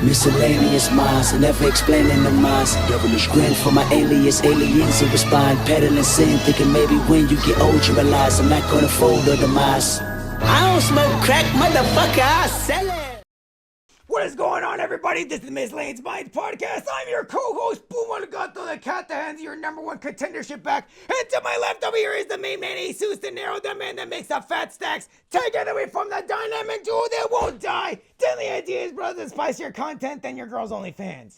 Miscellaneous minds, never explaining the minds. Devilish grin for my alias, aliens who respond. Peddling sin, thinking maybe when you get old you realize I'm not gonna fold or demise. I don't smoke crack, motherfucker, I sell it. What is going on, everybody? This is Miss Lane's Mind Podcast. I'm your co-host, Boom Gato, the cat that hands your number one contendership back. And to my left over here is the main man, Jesus De Niro, the man that makes the fat stacks. Take it away from the dynamic duo that won't die. Daily ideas, brothers, spicier content than your girl's OnlyFans.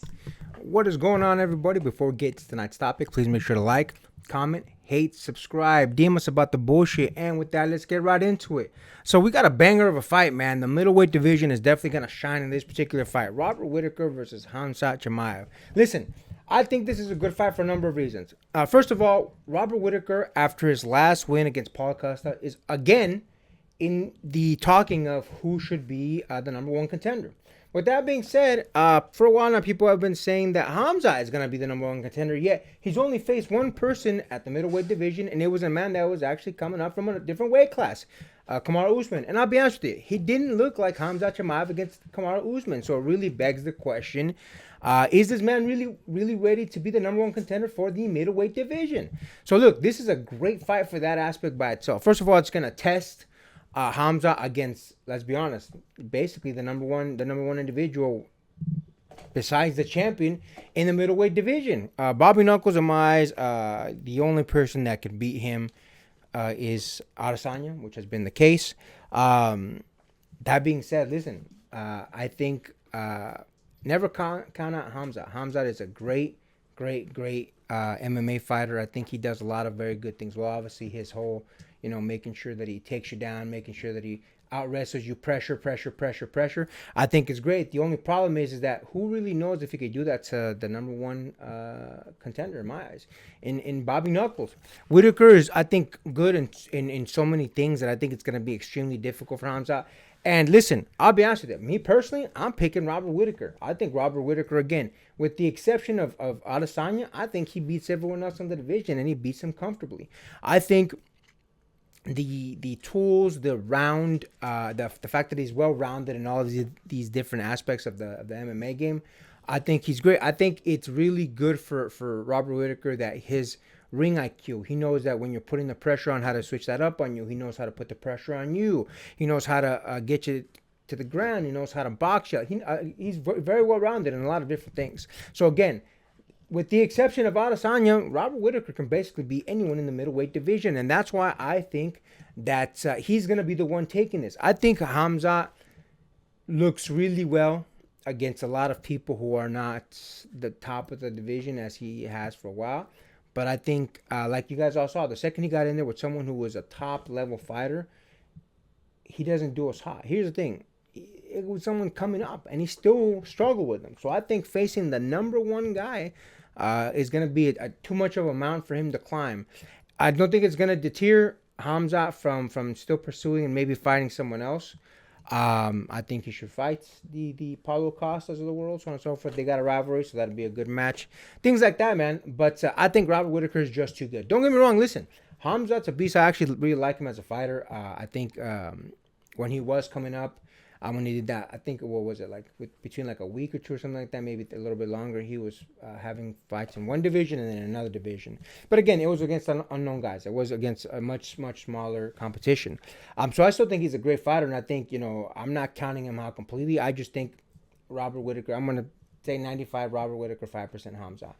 What is going on, everybody? Before we get to tonight's topic, please make sure to like, comment, hate, subscribe, DM us about the bullshit, and with that, let's get right into it. So we got a banger of a fight, man. The middleweight division is definitely going to shine in this particular fight. Robert Whittaker versus Khamzat Chimaev. Listen, I think this is a good fight for a number of reasons. First of all, Robert Whittaker, after his last win against Paul Costa, is again in the talking of who should be the number one contender. With that being said, for a while now, people have been saying that Khamzat is going to be the number one contender, yet he's only faced one person at the middleweight division, and it was a man that was actually coming up from a different weight class, Kamaru Usman. And I'll be honest with you, he didn't look like Khamzat Chimaev against Kamaru Usman, so it really begs the question, is this man really ready to be the number one contender for the middleweight division? So look, this is a great fight for that aspect by itself. First of all, it's going to test Khamzat against, let's be honest, basically the number one individual besides the champion in the middleweight division. Bobby Knuckles, in my eyes, the only person that can beat him is Adesanya, which has been the case. That being said, listen, I think never count out Khamzat. Khamzat is a great MMA fighter. I think he does a lot of very good things. Well, obviously his whole, making sure that he takes you down, making sure that he out-wrestles you, pressure. I think it's great. The only problem is that who really knows if he could do that to the number one contender in my eyes, in Bobby Knuckles. Whittaker is, I think, good in so many things that I think it's going to be extremely difficult for Khamzat. And listen, I'll be honest with you. Me personally, I'm picking Robert Whittaker. I think Robert Whittaker, again, with the exception of Adesanya, I think he beats everyone else in the division, and he beats him comfortably. I think the tools, the round, the fact that he's well-rounded in all of these different aspects of the MMA game, I think he's great. I think it's really good for Robert Whittaker that his ring IQ, he knows that when you're putting the pressure on, how to switch that up on you. He knows how to put the pressure on you. He knows how to get you to the ground. He knows how to box you. He's very well-rounded in a lot of different things. So again, with the exception of Adesanya, Robert Whittaker can basically beat anyone in the middleweight division, and that's why I think that he's going to be the one taking this. I think Khamzat looks really well against a lot of people who are not the top of the division, as he has for a while. But I think, like you guys all saw, the second he got in there with someone who was a top-level fighter, he doesn't do as hot. Here's the thing. It was someone coming up, and he still struggled with him. So I think facing the number one guy is going to be too much of a mountain for him to climb. I don't think it's going to deter Khamzat from still pursuing and maybe fighting someone else. I think he should fight the Paulo Costas of the world, so on and so forth. They got a rivalry, so that'll be a good match. Things like that, man. But I think Robert Whittaker is just too good. Don't get me wrong. Listen, Khamzat's a beast. I actually really like him as a fighter. I think when he was coming up, when he did that, I think, what was it, like between like a week or two or something like that, maybe a little bit longer, he was having fights in one division and then another division. But again, it was against unknown guys. It was against a much smaller competition. So I still think he's a great fighter, and I think, I'm not counting him out completely. I just think Robert Whittaker, I'm going to say 95 Robert Whittaker, 5% Khamzat.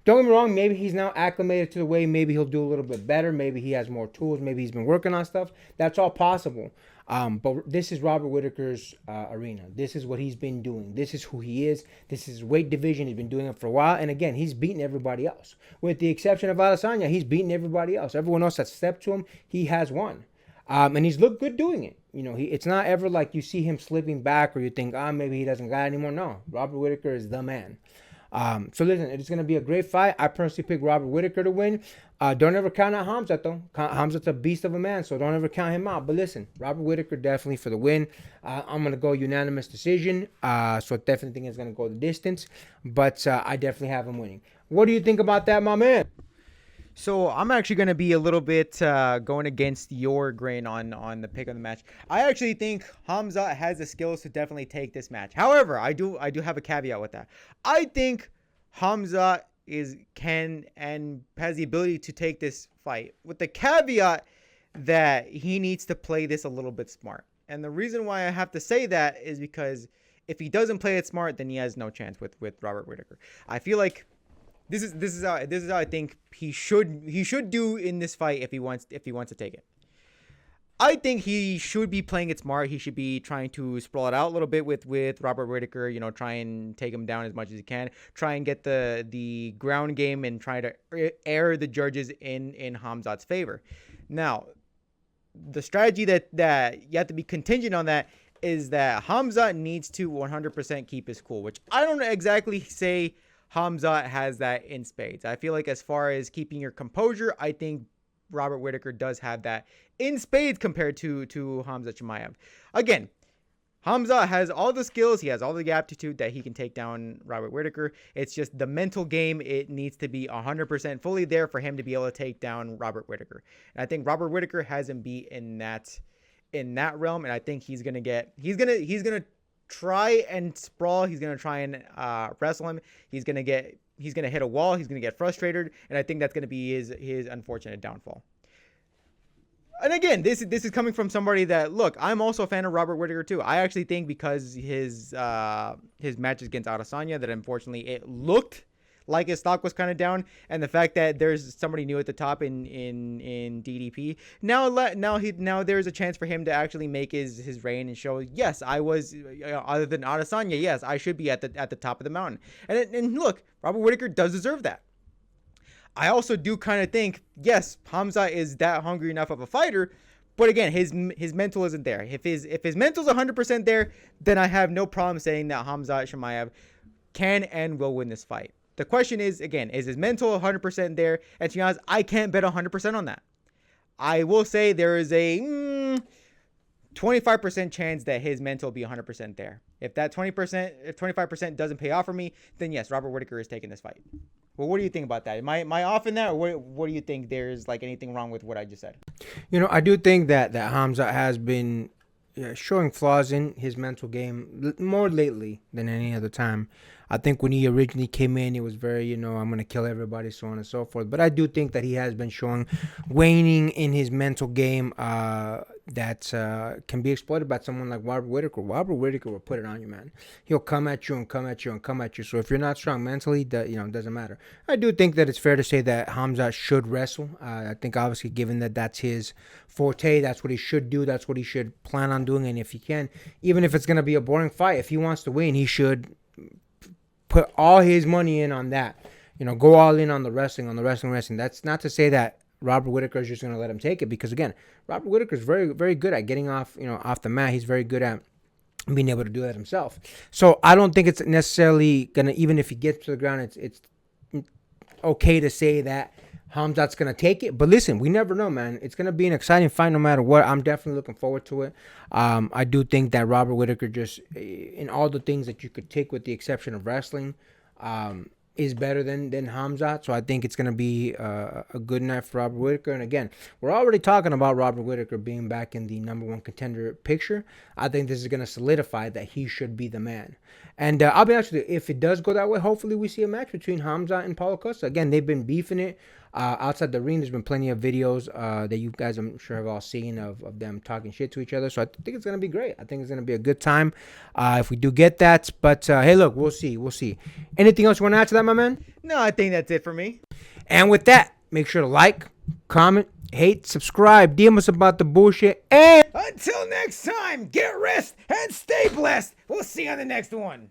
Don't get me wrong, maybe he's now acclimated to the way. Maybe he'll do a little bit better. Maybe he has more tools. Maybe he's been working on stuff. That's all possible. But this is Robert Whittaker's arena. This is what he's been doing. This is who he is. This is his weight division. He's been doing it for a while. And again, he's beaten everybody else. With the exception of Adesanya, he's beaten everybody else. Everyone else that's stepped to him, he has won. And he's looked good doing it. It's not ever like you see him slipping back or you think, maybe he doesn't got it anymore. No, Robert Whittaker is the man. So listen, it's going to be a great fight. I personally pick Robert Whittaker to win. Don't ever count out Khamzat, though. Khamzat's a beast of a man, so don't ever count him out. But listen, Robert Whittaker definitely for the win. I'm going to go unanimous decision. So I definitely think it's going to go the distance. But I definitely have him winning. What do you think about that, my man? So I'm actually going to be a little bit going against your grain on the pick of the match. I actually think Khamzat has the skills to definitely take this match. However, I do have a caveat with that. I think Khamzat can and has the ability to take this fight, with the caveat that he needs to play this a little bit smart. And the reason why I have to say that is because if he doesn't play it smart, then he has no chance with Robert Whittaker. I feel like this is how I think he should do in this fight if he wants to take it. I think he should be playing it smart. He should be trying to sprawl it out a little bit with Robert Whittaker. You know, try and take him down as much as he can. Try and get the ground game and try to air the judges in Khamzat's favor. Now, the strategy that you have to be contingent on that is that Khamzat needs to 100% keep his cool, which I don't exactly say Khamzat has that in spades. I feel like as far as keeping your composure, I think Robert Whittaker does have that in spades compared to Khamzat Chimaev. Again, Khamzat has all the skills. He has all the aptitude that he can take down Robert Whittaker. It's just the mental game. It needs to be 100% fully there for him to be able to take down Robert Whittaker. And I think Robert Whittaker has him beat in that realm. And I think he's gonna try and sprawl. He's gonna try and wrestle him. He's gonna hit a wall. He's gonna get frustrated, and I think that's gonna be his unfortunate downfall. And again, this is coming from somebody that, look, I'm also a fan of Robert Whittaker too. I actually think because his matches against Adesanya, that unfortunately it looked like his stock was kind of down, and the fact that there's somebody new at the top in DDP now there's a chance for him to actually make his reign and show, yes, I was other than Adesanya, yes, I should be at the top of the mountain. And look, Robert Whittaker does deserve that. I also do kind of think, yes, Khamzat is that hungry enough of a fighter, but again, his mental isn't there. If his mental's 100% there, then I have no problem saying that Khamzat Chimaev can and will win this fight. The question is, again, is his mental 100% there? And to be honest, I can't bet 100% on that. I will say there is a 25% chance that his mental will be 100% there. If 25% doesn't pay off for me, then yes, Robert Whittaker is taking this fight. Well, what do you think about that? Am I off in that, or what do you think there's like anything wrong with what I just said? You know, I do think that Khamzat has been showing flaws in his mental game more lately than any other time. I think when he originally came in, it was very, I'm going to kill everybody, so on and so forth. But I do think that he has been showing waning in his mental game that can be exploited by someone like Robert Whittaker. Robert Whittaker will put it on you, man. He'll come at you and come at you and come at you. So if you're not strong mentally, it doesn't matter. I do think that it's fair to say that Khamzat should wrestle. I think obviously given that that's his forte, that's what he should do. That's what he should plan on doing. And if he can, even if it's going to be a boring fight, if he wants to win, he should put all his money in on that. Go all in on the wrestling. That's not to say that Robert Whittaker is just going to let him take it, because again, Robert Whittaker is very, very good at getting off the mat. He's very good at being able to do that himself. So I don't think it's necessarily going to, even if he gets to the ground, it's okay to say that Khamzat's going to take it. But listen, we never know, man. It's going to be an exciting fight no matter what. I'm definitely looking forward to it. I do think that Robert Whittaker, just in all the things that you could take with the exception of wrestling, is better than Khamzat. So I think it's going to be a good night for Robert Whittaker. And again, we're already talking about Robert Whittaker being back in the number one contender picture. I think this is going to solidify that he should be the man. And I'll be honest with you, if it does go that way, hopefully we see a match between Khamzat and Paulo Costa. Again, they've been beefing it. Outside the ring, there's been plenty of videos that you guys, I'm sure, have all seen of them talking shit to each other. So I think it's going to be great. I think it's going to be a good time if we do get that. But, hey, look, we'll see. Anything else you want to add to that, my man? No, I think that's it for me. And with that, make sure to like, comment, hate, subscribe, DM us about the bullshit. And until next time, get rest and stay blessed. We'll see you on the next one.